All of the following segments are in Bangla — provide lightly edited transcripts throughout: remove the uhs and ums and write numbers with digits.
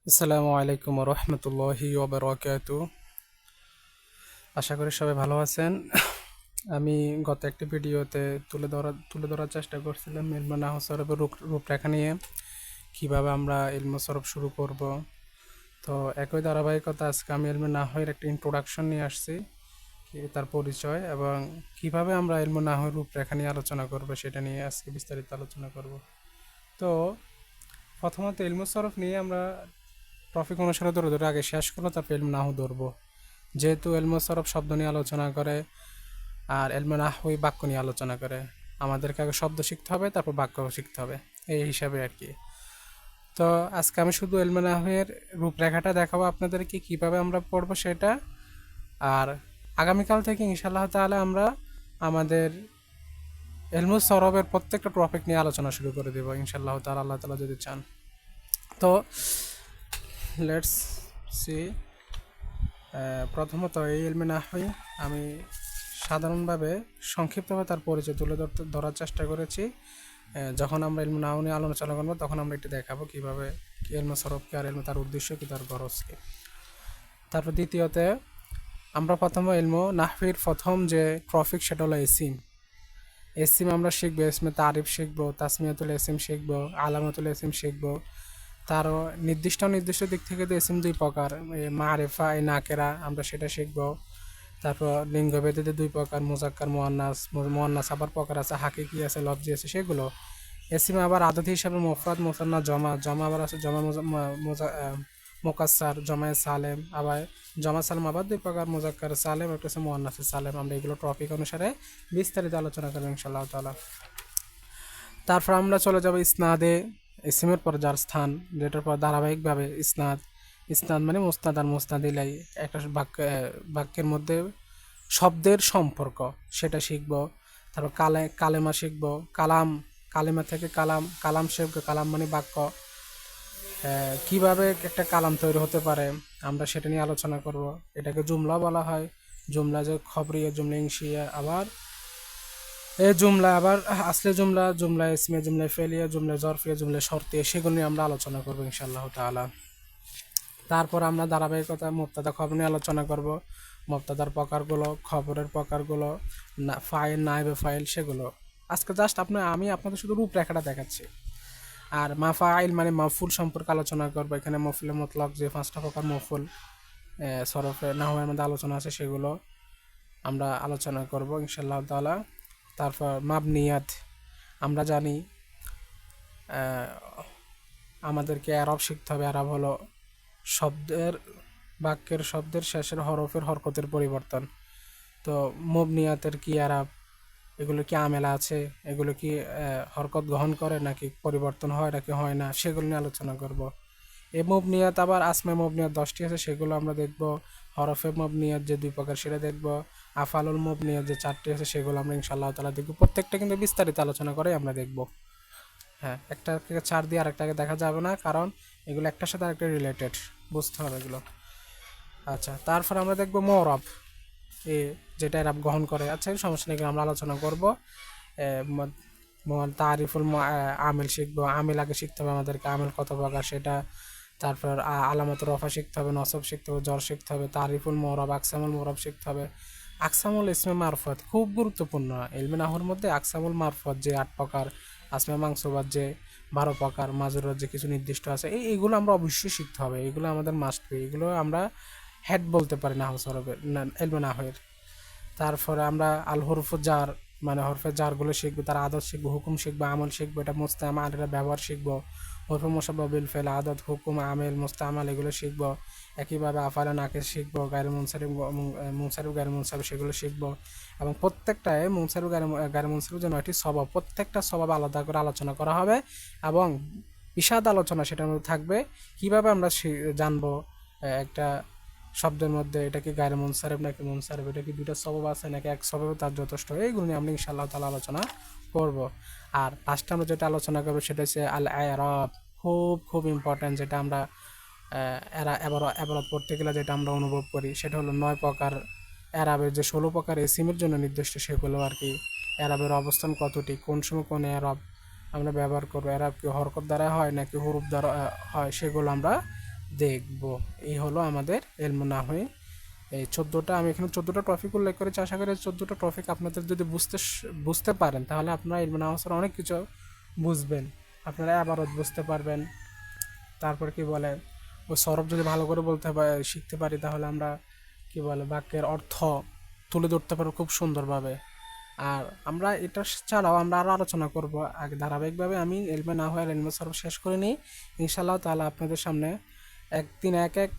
আসসালামু আলাইকুম রহমতুল্লাহি ওবারাকাতু। আশা করি সবাই ভালো আছেন। আমি গত একটি ভিডিওতে তুলে ধরার চেষ্টা করছিলাম ইলমে নাহু সরফের রূপরেখা নিয়ে, কিভাবে আমরা ইলমে সরফ শুরু করব। তো একই ধারাবাহিকতা আজকে আমি ইলমে নাহুর একটা ইন্ট্রোডাকশন নিয়ে আসছি, তার পরিচয় এবং কিভাবে আমরা ইলমে নাহুর রূপরেখা নিয়ে আলোচনা করব সেটা নিয়ে আজকে বিস্তারিত আলোচনা করব। তো প্রথমত ইলমে সরফ নিয়ে আমরা টপিক অনুসারে ধরে ধরে আগে শেষ করবো, তারপর ইলমে নাহু ধরবো। যেহেতু এলমে সরফ শব্দ নিয়ে আলোচনা করে আর এলমে নাহউই বাক্য নিয়ে আলোচনা করে, আমাদেরকে আগে শব্দ শিখতে হবে, তারপর বাক্য শিখতে হবে, এই হিসাবে আর কি। তো আজকে আমি শুধু এলমে নাহউয়ের রূপরেখাটা দেখাবো আপনাদেরকে, কিভাবে আমরা পড়বো সেটা। আর আগামীকাল থেকে ইনশাআল্লাহ তাআলা আমরা আমাদের এলমে সরফের প্রত্যেকটা টপিক নিয়ে আলোচনা শুরু করে দেবো ইনশাআল্লাহ তাআলা, আল্লাহ তাআলা যদি চান। তো লেটস সি। প্রথমত এই ইলমে নাহউই আমি সাধারণভাবে সংক্ষিপ্তভাবে তার পরিচয় ধরার চেষ্টা করেছি। যখন আমরা ইলমে নাহউ নিয়ে আলোচনা করবো তখন আমরা একটু দেখাবো কীভাবে ইলমে সরফ কি আর ইলমে তার উদ্দেশ্য কি, তার গরজ কি। তারপর দ্বিতীয়তে আমরা প্রথমে ইলমে নাহউর প্রথম যে টপিক সেটা হলো এসিম। এসিম আমরা শিখবো, এসমে তারিফ শিখবো, তাসমিয়াতুল এসিম শিখবো, আলামাতুল এসিম শিখবো। তার নির্দিষ্ট দিক থেকে তো এসিম দুই প্রকার, মারেফা নাকেরা, আমরা সেটা শিখবো। তারপর লিঙ্গভেদে দুই প্রকার, মুজাক্কার মুয়ান্নাস আবার প্রকার আছে, হাকিকি আছে, লফজি আছে, সেগুলো। এসিম আবার আদত হিসাবে মুফরাদ, মুসান্না, জমা আবার আছে, জমা মুকাসসার, জমায়ে সালেম, আবার জমা সালেম আবার দুই প্রকার, মুজাক্কার সালেম, একটা হচ্ছে মুয়ান্নাস সালেম। আমরা এগুলো টপিক অনুসারে বিস্তারিত আলোচনা করবো ইনশাআল্লাহ তাআলা। তারপর আমরা চলে যাব ইসনাদে। ইসিমের পর যার স্থান, যেটার পর ধারাবাহিকভাবে ইসনাদ। ইসনাদ মানে মুস্তাদ আর মুস্তাদ ইলাই, একটা বাক্যের মধ্যে শব্দের সম্পর্ক, সেটা শিখব। তারপর কালেমা শিখব, কালেমা থেকে কালাম শিখব। কালাম মানে বাক্য, কিভাবে একটা কালাম তৈরি হতে পারে আমরা সেটা নিয়ে আলোচনা করব। এটাকে জুমলা বলা হয়। জুমলা যে খবরিয়া, জুমলা ইনশিয়া, আবার এই জুমলা আবার আসলে জুমলা, জুমলা ইসমে, জুমলা ফেলিয়া, জুমলা জরফিয়া, জুমলা শর্তিয়া, সেগুলো নিয়ে আমরা আলোচনা করবো ইনশাআল্লাহ তাআলা। তারপর আমরা ধারাবাহিকতা মুবতাদা খবর নিয়ে আলোচনা করব। মুবতাদার প্রকারগুলো, খবরের প্রকারগুলো, ফাইল, নায়েবে ফাইল, সেগুলো। আজকে জাস্ট আমি আপনাদের শুধু রূপরেখাটা দেখাচ্ছি। আর মাফাইল মানে মাফুল সম্পর্কে আলোচনা করবো। এখানে মফুলে মতলক যে পাঁচটা প্রকার মফুল সরফে নাহওয়ের মধ্যে আলোচনা আছে, সেগুলো আমরা আলোচনা করব ইনশাআল্লাহ তাআলা। তারপর মাবনিয়াত, আমরা জানি আমাদেরকে আরব শিখতে হবে। আরব হলো বাক্যের শব্দের শেষের হরফের হরকতের পরিবর্তন। তো মবনিয়াতের কি আরব, এগুলো কি আমেলা আছে, এগুলো কি হরকত গ্রহণ করে নাকি পরিবর্তন হয় নাকি হয় না, সেগুলো নিয়ে আলোচনা করব। এই মবনিয়াত আবার আসমে মবনিয়াত 10টি আছে, সেগুলো আমরা দেখব। হরফে মবনিয়াত যে দুই প্রকার সেটা দেখব। আফালুল মবনিয়াত যে 4টি আছে, সেগুলো আমরা ইনশাআল্লাহ তাআলা দেখব। প্রত্যেকটা কিন্তু বিস্তারিত আলোচনা করে আমরা দেখব। হ্যাঁ, একটাকে ছাড় দিয়ে আরেকটাকে দেখা যাবে না, কারণ এগুলো একটার সাথে আরেকটা রিলেটেড, বুঝতে হবে এগুলো। আচ্ছা, তারপর আমরা দেখব মরব, যেটা এরাব গ্রহণ করে। আচ্ছা, এই সমস্যা নেই, আমরা আলোচনা করব। তারিফুল আমিল শিখবো। আমিল আগে শিখতে হবে আমাদেরকে, আমিল কত প্রকার সেটা। তারপর আলামত রফা শিখতে হবে, নসব শিখতে হবে, জ্বর শিখতে হবে। তারিফুল মরব, আকসামুল মরব শিখতে হবে। আকসামুল ইসমে মারফত খুব গুরুত্বপূর্ণ ইলমে নাহউর মধ্যে। আকসামুল মারফত যে 8 প্রকার, আসমে মাংসবাদ যে 12 প্রকার, মাজরুর যে কিছু নির্দিষ্ট আছে, এইগুলো আমরা অবশ্যই শিখতে হবে। এগুলো আমাদের মাস্ট বি, এগুলো আমরা হেড বলতে পারি নাহউ সরফের, ইলমে নাহউয়ের। তারপরে আমরা আল হরফ জার মানে হরফে জারগুলো শিখবো, তার আদত শিখবো, হুকুম শিখবো, আমল শিখবো। এটা মুস্তামাল, এটা ব্যবহার শিখবো। হরফে মুসাব্বা বিল ফেল, আদত, হুকুম, আমেল, মুস্তামাল, এগুলো শিখবো। একইভাবে আফালে নাকিস শিখবো, গায়রে মুনসারিফ গায়রে মুনসারিফ, সেগুলো শিখবো। এবং প্রত্যেকটায় মুনসারিফ গায়রে মুনসারিফ যে 9টি স্বভাব, প্রত্যেকটা স্বভাব আলাদা করে আলোচনা করা হবে এবং বিশাদ আলোচনা সেটার মধ্যে থাকবে। কিভাবে আমরা জানবো একটা শব্দের মধ্যে এটা কি গায়রে মুনসারিফ নাকি মুনসারিফ, এটা কি দুইটা স্বভাব আছে নাকি এক স্বভাবে তার যথেষ্ট, এইগুলো নিয়ে আমরা ইনশাআল্লাহ তাআলা আলোচনা করব। আর লাস্টে আমরা যেটা আলোচনা করবো সেটা হচ্ছে আল আ'রাব, খুব খুব ইম্পর্ট্যান্ট, যেটা আমরা এবারত পড়তে গেলে যেটা আমরা অনুভব করি, সেটা হলো 9 প্রকার এরাবের যে 16 প্রকার এসিমের জন্য নির্দিষ্ট, সেগুলো আর কি। এরাবের অবস্থান কতটি, কোন সময় কোন এরাব আমরা ব্যবহার করবো, এরাব কি হরকত দ্বারা হয় নাকি হুরুফ দ্বারা হয়, সেগুলো আমরা দেখব। এই হলো আমাদের এলমু নাহওয়ে এই 14টা, আমি এখানে 14টা টপিক উল্লেখ করেছি। আশা করি 14টা টপিক আপনাদের যদি বুঝতে পারেন তাহলে আপনারা ইলমে নাহওয়ের অনেক কিছু বুঝবেন। আপনারা আবারত বুঝতে পারবেন। তারপর কি বলে ওই সরব যদি ভালো করে শিখতে পারি তাহলে আমরা কি বলে বাক্যের অর্থ তুলে ধরতে পারবো খুব সুন্দরভাবে। আর আমরা এটা ছাড়াও আমরা আরও আলোচনা করব আগে ধারাবাহিকভাবে। আমি এলমে নাহওয়ে আর এলমে সরব শেষ করে নিই ইনশাআল্লাহ তাআলা। আপনাদের সামনে একদিন এক এক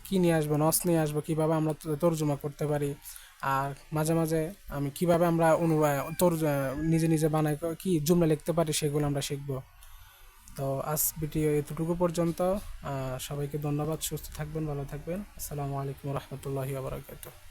কি নিয়ে আসবো, নস নিয়ে আসবো, কীভাবে আমরা তর্জমা করতে পারি। আর মাঝে মাঝে আমি কিভাবে আমরা নিজে নিজে বানাই কি জুমলা লিখতে পারি সেগুলো আমরা শিখবো। তো আজ ভিডিও এতটুকু পর্যন্ত। সবাইকে ধন্যবাদ। সুস্থ থাকবেন, ভালো থাকবেন। আসসালামু আলাইকুম রহমতুল্লাহি ওয়া বারাকাতুহু।